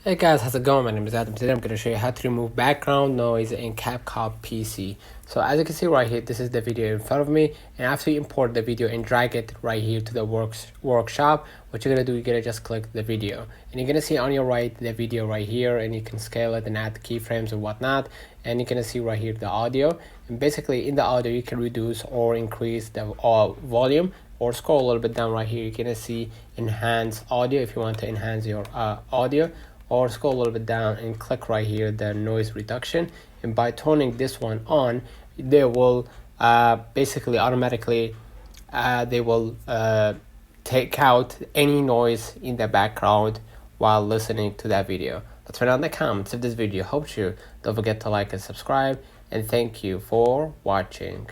Hey guys, how's it going? My name is Adam. Today I'm going to show you how to remove background noise in CapCut PC. So as you can see right here, this is the video in front of me, and after you import the video and drag it right here to the workshop, what you're going to do, you're going to just click the video, and you're going to see on your right the video right here, and you can scale it and add keyframes and whatnot, and you're going to see right here the audio, and basically in the audio you can reduce or increase the volume, or scroll a little bit down right here, you're going to see enhance audio if you want to enhance your audio, or scroll a little bit down and click right here the noise reduction, and by turning this one on, they will basically automatically they will take out any noise in the background while listening to that video. Let's find out in the comments if this video helped you. Don't forget to like and subscribe, and thank you for watching.